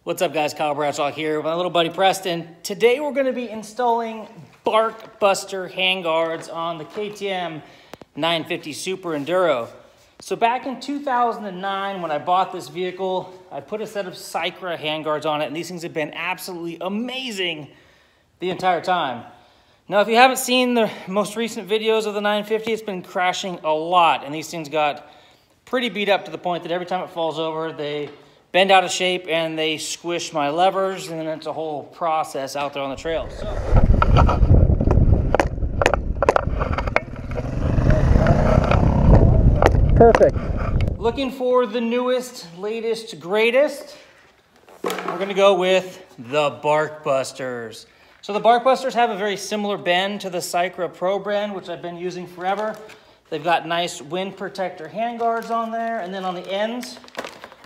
What's up guys, Kyle Bradshaw here with my little buddy Preston. Today we're going to be installing Barkbuster handguards on the KTM 950 Super Enduro. So back in 2009 when I bought this vehicle, I put a set of Cycra handguards on it, and these things have been absolutely amazing the entire time. Now if you haven't seen the most recent videos of the 950, it's been crashing a lot, and these things got pretty beat up to the point that every time it falls over, they bend out of shape and they squish my levers, and then it's a whole process out there on the trail. Perfect. Looking for the newest, latest, greatest, we're gonna go with the Barkbusters. So the Barkbusters have a very similar bend to the Cycra Pro brand, which I've been using forever. They've got nice wind protector handguards on there, and then on the ends,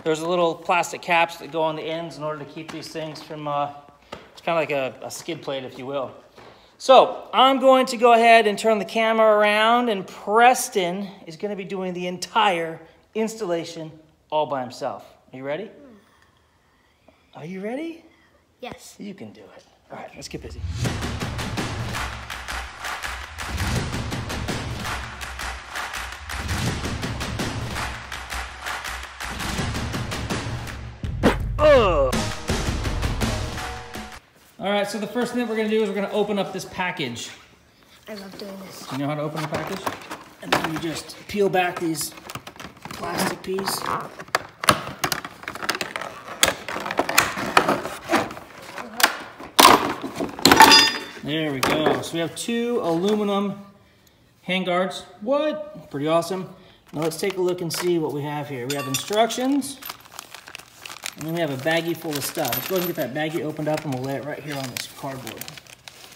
there's a little plastic caps that go on the ends in order to keep these things from, it's kind of like a skid plate, if you will. So I'm going to go ahead and turn the camera around, and Preston is going to be doing the entire installation all by himself. Are you ready? Are you ready? Yes. You can do it. All right, let's get busy. All right, so the first thing that we're gonna do is we're gonna open up this package. I love doing this. Do you know how to open a package? And then you just peel back these plastic pieces. There we go. So we have 2 aluminum handguards. What? Pretty awesome. Now let's take a look and see what we have here. We have instructions. And then we have a baggie full of stuff. Let's go ahead and get that baggie opened up, and we'll lay it right here on this cardboard.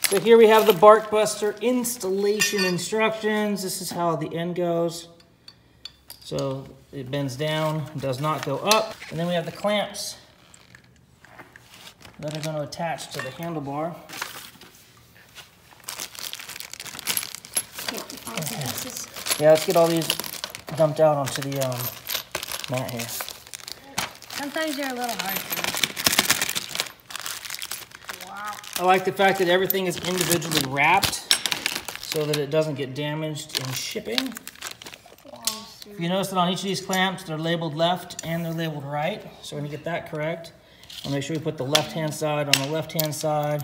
So here we have the Barkbuster installation instructions. This is how the end goes. So it bends down, does not go up. And then we have the clamps that are going to attach to the handlebar. Okay. Yeah, let's get all these dumped out onto the mat here. Sometimes they're a little hard to. Wow. I like the fact that everything is individually wrapped so that it doesn't get damaged in shipping. If you notice that on each of these clamps, they're labeled left and they're labeled right. So we're gonna get that correct. We'll make sure we put the left-hand side on the left-hand side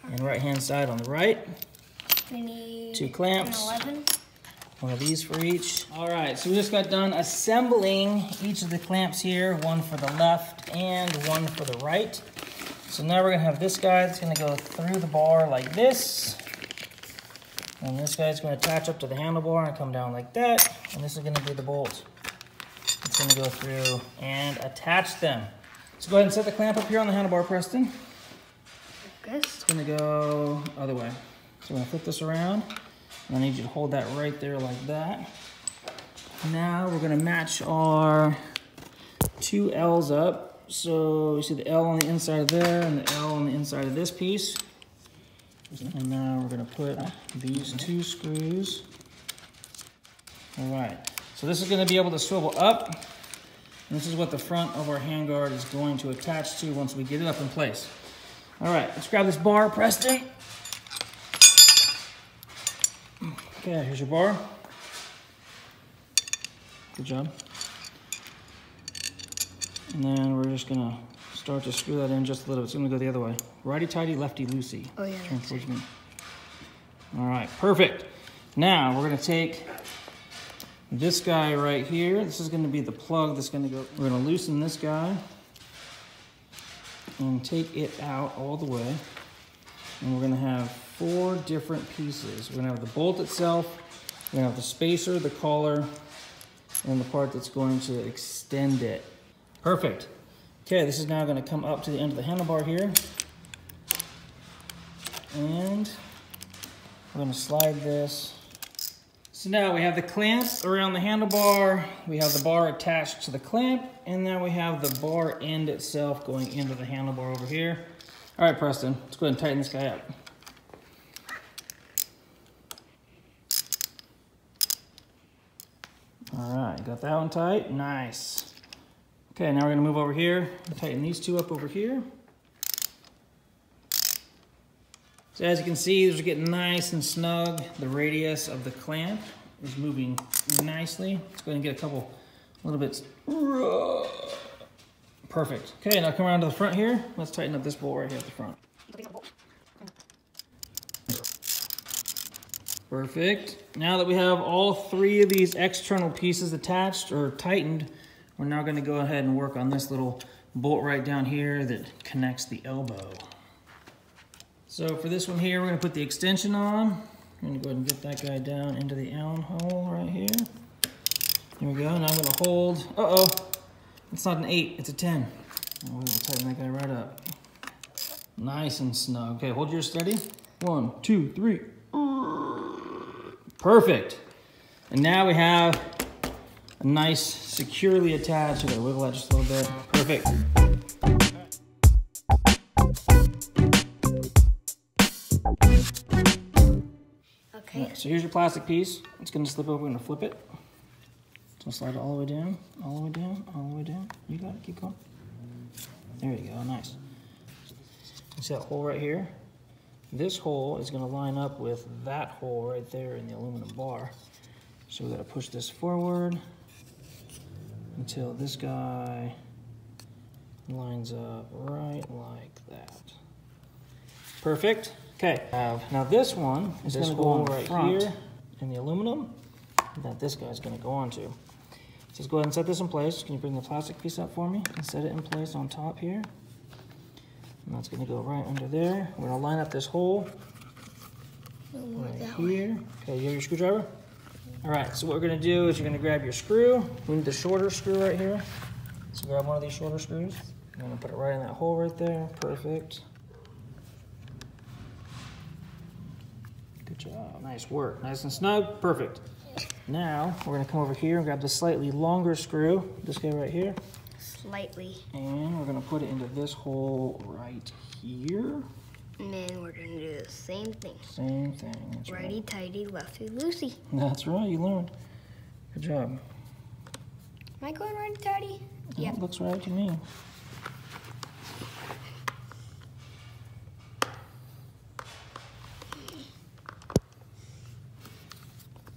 and right-hand side on the right. We need 2 clamps. 11. One of these for each. All right, so we just got done assembling each of the clamps here, one for the left and one for the right. So now we're gonna have this guy that's gonna go through the bar like this. And this guy's gonna attach up to the handlebar and come down like that. And this is gonna be the bolt. It's gonna go through and attach them. So go ahead and set the clamp up here on the handlebar, Preston. Like this? It's gonna go other way. So we're gonna flip this around. I need you to hold that right there like that. Now we're gonna match our 2 L's up. So you see the L on the inside of there and the L on the inside of this piece. And now we're gonna put these 2 screws. All right, so this is gonna be able to swivel up. And this is what the front of our handguard is going to attach to once we get it up in place. All right, let's grab this bar, Preston. Okay, here's your bar. Good job. And then we're just gonna start to screw that in just a little bit. It's gonna go the other way. Righty-tighty, lefty-loosey. Oh yeah. Turn towards me. All right, perfect. Now we're gonna take this guy right here. This is gonna be the plug that's gonna go. We're gonna loosen this guy and take it out all the way. And we're gonna have 4 different pieces. We're gonna have the bolt itself, we're gonna have the spacer, the collar, and the part that's going to extend it. Perfect. Okay, this is now gonna come up to the end of the handlebar here. And we're gonna slide this. So now we have the clamps around the handlebar, we have the bar attached to the clamp, and now we have the bar end itself going into the handlebar over here. All right, Preston, let's go ahead and tighten this guy up. All right, got that one tight, nice. Okay, now we're gonna move over here, tighten these two up over here. So as you can see, these are getting nice and snug. The radius of the clamp is moving nicely. Let's go ahead and get a little bits. Perfect. Okay, now come around to the front here. Let's tighten up this bolt right here at the front. Perfect. Now that we have all three of these external pieces attached or tightened, we're now going to go ahead and work on this little bolt right down here that connects the elbow. So for this one here, we're going to put the extension on. I'm going to go ahead and get that guy down into the Allen hole right here. There we go. Now I'm going to hold. Uh-oh. It's not an 8, it's a 10. And we're going to tighten that guy right up. Nice and snug. Okay, hold yours steady. 1, 2, 3. Perfect. And now we have a nice, securely attached. You gotta wiggle that just a little bit. Perfect. Okay. Right, so here's your plastic piece. It's gonna slip over. We're gonna flip it. So slide it all the way down, all the way down, all the way down. You got it. Keep going. There you go. Nice. You see that hole right here? This hole is going to line up with that hole right there in the aluminum bar. So we got to push this forward until this guy lines up right like that. Perfect. Okay. Now this one is going to go on right here in the aluminum that this guy's going to go onto. So let's go ahead and set this in place. Can you bring the plastic piece up for me and set it in place on top here? And that's going to go right under there. We're going to line up this hole right here. Okay, you have your screwdriver? All right, so what we're going to do is you're going to grab your screw. We need the shorter screw right here. So grab one of these shorter screws. I'm going to put it right in that hole right there. Perfect. Good job. Nice work. Nice and snug. Perfect. Now, we're going to come over here and grab the slightly longer screw. This guy right here. Slightly. And we're going to put it into this hole right here. And then we're going to do the same thing. Same thing. That's Righty tighty, lefty loosey. That's right, you learned. Good job. Am I going righty tighty? Yeah. It looks right to me.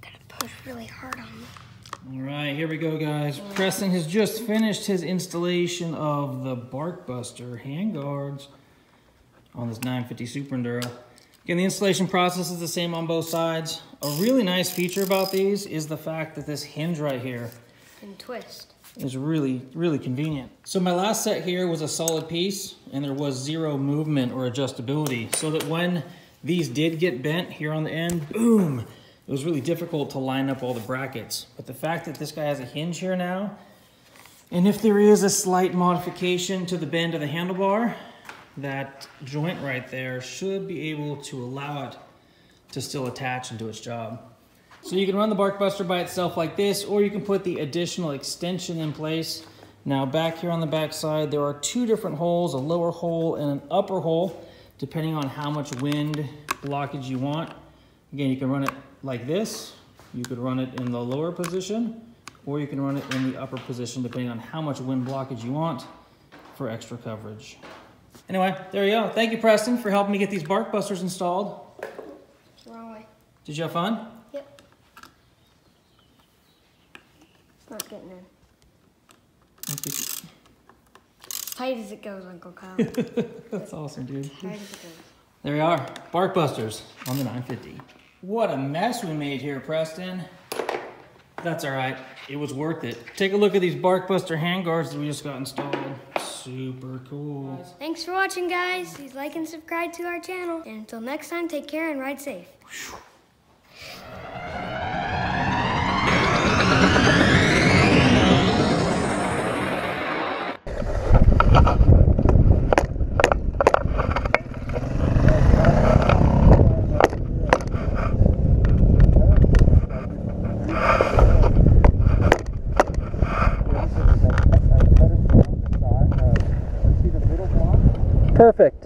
Gotta push really hard on me. All right, here we go, guys. Preston has just finished his installation of the Barkbuster Handguards on this 950 Super Enduro. Again, the installation process is the same on both sides. A really nice feature about these is the fact that this hinge right here can twist. Is really, really convenient. So my last set here was a solid piece and there was zero movement or adjustability, so that when these did get bent here on the end, boom, it was really difficult to line up all the brackets. But the fact that this guy has a hinge here now, and if there is a slight modification to the bend of the handlebar, that joint right there should be able to allow it to still attach and do its job. So you can run the Barkbuster by itself like this, or you can put the additional extension in place. Now back here on the back side, there are two different holes, a lower hole and an upper hole, depending on how much wind blockage you want. Again, you can run it like this. You could run it in the lower position, or you can run it in the upper position, depending on how much wind blockage you want for extra coverage. Anyway, there you go. Thank you, Preston, for helping me get these Barkbusters installed. It's the wrong way. Did you have fun? Yep. It's not getting in. Tight as it goes, Uncle Kyle. That's awesome, dude. Tight as it goes. There we are, Barkbusters on the 950. What a mess we made here, Preston. That's all right, it was worth it. Take a look at these Barkbuster handguards that we just got installed. Super cool. Thanks for watching, guys. Please like and subscribe to our channel. And until next time, take care and ride safe. Perfect.